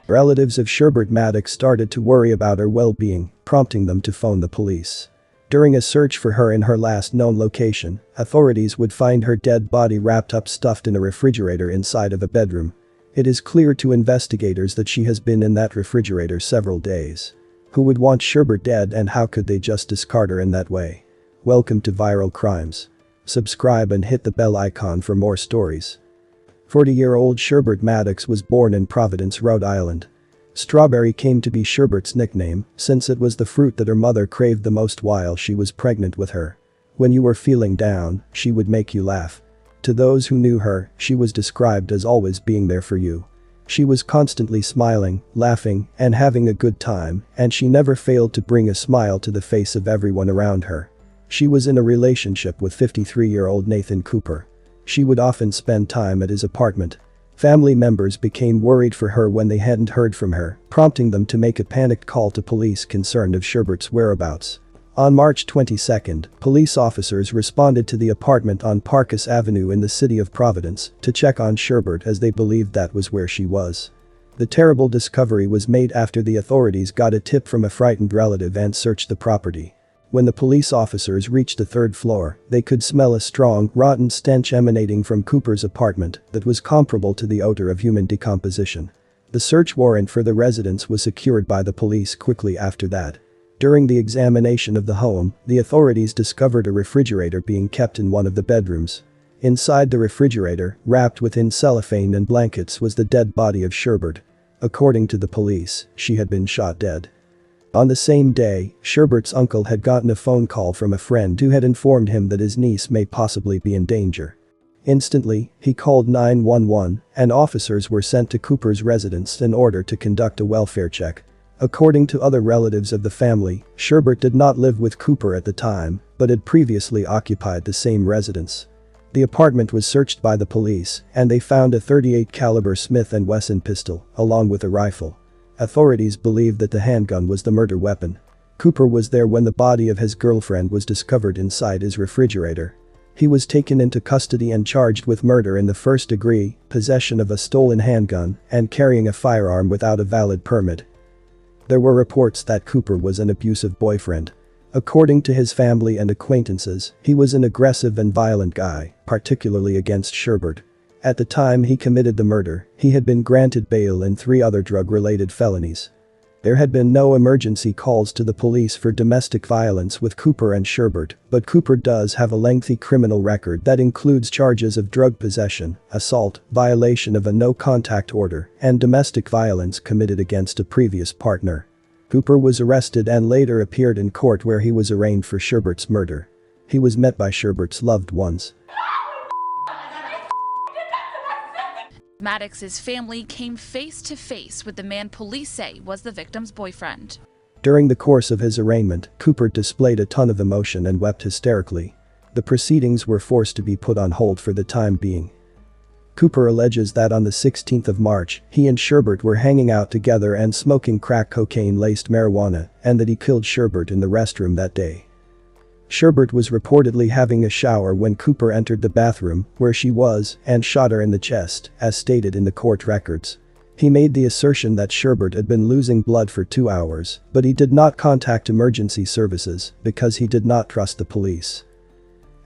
Relatives of Sherbert Maddox started to worry about her well-being, prompting them to phone the police. During a search for her in her last known location, authorities would find her dead body wrapped up stuffed in a refrigerator inside of a bedroom. It is clear to investigators that she has been in that refrigerator several days. Who would want Sherbert dead, and how could they just discard her in that way? Welcome to Viral Crimes. Subscribe and hit the bell icon for more stories. 40-year-old Sherbert Maddox was born in Providence, Rhode Island. Strawberry came to be Sherbert's nickname, since it was the fruit that her mother craved the most while she was pregnant with her. When you were feeling down, she would make you laugh. To those who knew her, she was described as always being there for you. She was constantly smiling, laughing, and having a good time, and she never failed to bring a smile to the face of everyone around her. She was in a relationship with 53-year-old Nathan Cooper. She would often spend time at his apartment. Family members became worried for her when they hadn't heard from her, prompting them to make a panicked call to police concerned of Sherbert's whereabouts. On March 22, police officers responded to the apartment on Parkus Avenue in the city of Providence to check on Sherbert, as they believed that was where she was. The terrible discovery was made after the authorities got a tip from a frightened relative and searched the property. When the police officers reached the third floor, they could smell a strong, rotten stench emanating from Cooper's apartment that was comparable to the odor of human decomposition. The search warrant for the residence was secured by the police quickly after that. During the examination of the home, the authorities discovered a refrigerator being kept in one of the bedrooms. Inside the refrigerator, wrapped within cellophane and blankets, was the dead body of Sherbert. According to the police, she had been shot dead. On the same day, Sherbert's uncle had gotten a phone call from a friend who had informed him that his niece may possibly be in danger. Instantly, he called 911, and officers were sent to Cooper's residence in order to conduct a welfare check. According to other relatives of the family, Sherbert did not live with Cooper at the time, but had previously occupied the same residence. The apartment was searched by the police, and they found a .38 caliber Smith & Wesson pistol, along with a rifle. Authorities believed that the handgun was the murder weapon. Cooper was there when the body of his girlfriend was discovered inside his refrigerator. He was taken into custody and charged with murder in the first degree, possession of a stolen handgun, and carrying a firearm without a valid permit. There were reports that Cooper was an abusive boyfriend. According to his family and acquaintances, he was an aggressive and violent guy, particularly against Sherbert. At the time he committed the murder, he had been granted bail in 3 other drug-related felonies. There had been no emergency calls to the police for domestic violence with Cooper and Sherbert, but Cooper does have a lengthy criminal record that includes charges of drug possession, assault, violation of a no-contact order, and domestic violence committed against a previous partner. Cooper was arrested and later appeared in court, where he was arraigned for Sherbert's murder. He was met by Sherbert's loved ones. Maddox's family came face to face with the man police say was the victim's boyfriend. During the course of his arraignment, Cooper displayed a ton of emotion and wept hysterically. The proceedings were forced to be put on hold for the time being. Cooper alleges that on the 16th of March, he and Sherbert were hanging out together and smoking crack cocaine-laced marijuana, and that he killed Sherbert in the restroom that day. Sherbert was reportedly having a shower when Cooper entered the bathroom where she was and shot her in the chest, as stated in the court records. He made the assertion that Sherbert had been losing blood for 2 hours, but he did not contact emergency services because he did not trust the police.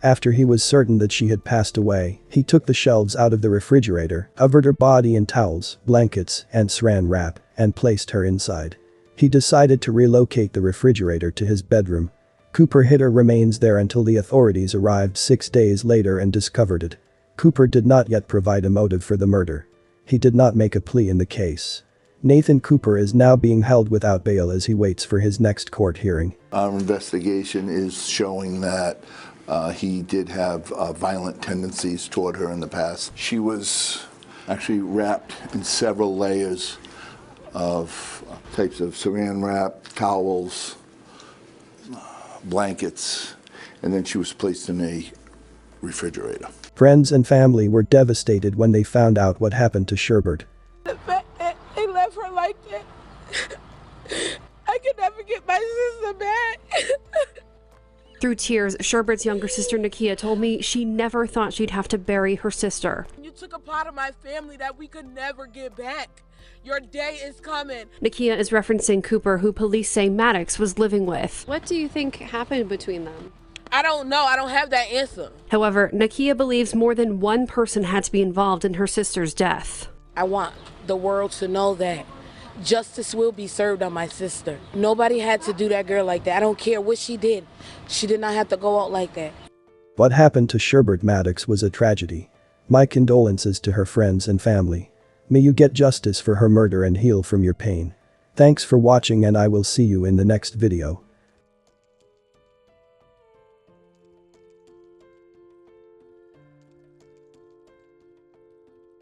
After he was certain that she had passed away, he took the shelves out of the refrigerator, covered her body in towels, blankets, and saran wrap, and placed her inside. He decided to relocate the refrigerator to his bedroom. Cooper hid her remains there until the authorities arrived 6 days later and discovered it. Cooper did not yet provide a motive for the murder. He did not make a plea in the case. Nathan Cooper is now being held without bail as he waits for his next court hearing. Our investigation is showing that he did have violent tendencies toward her in the past. She was actually wrapped in several layers of types of saran wrap, towels, blankets, and then she was placed in a refrigerator. Friends and family were devastated when they found out what happened to Sherbert. The fact that they left her like that, I could never get my sister back. Through tears, Sherbert's younger sister Nakia told me she never thought she'd have to bury her sister. You took a part of my family that we could never get back. Your day is coming. Nakia is referencing Cooper, who police say Maddox was living with. What do you think happened between them? I don't know. I don't have that answer. However, Nakia believes more than one person had to be involved in her sister's death. I want the world to know that justice will be served on my sister. Nobody had to do that girl like that. I don't care what she did. She did not have to go out like that. What happened to Sherbert Maddox was a tragedy. My condolences to her friends and family. May you get justice for her murder and heal from your pain. Thanks for watching, and I will see you in the next video.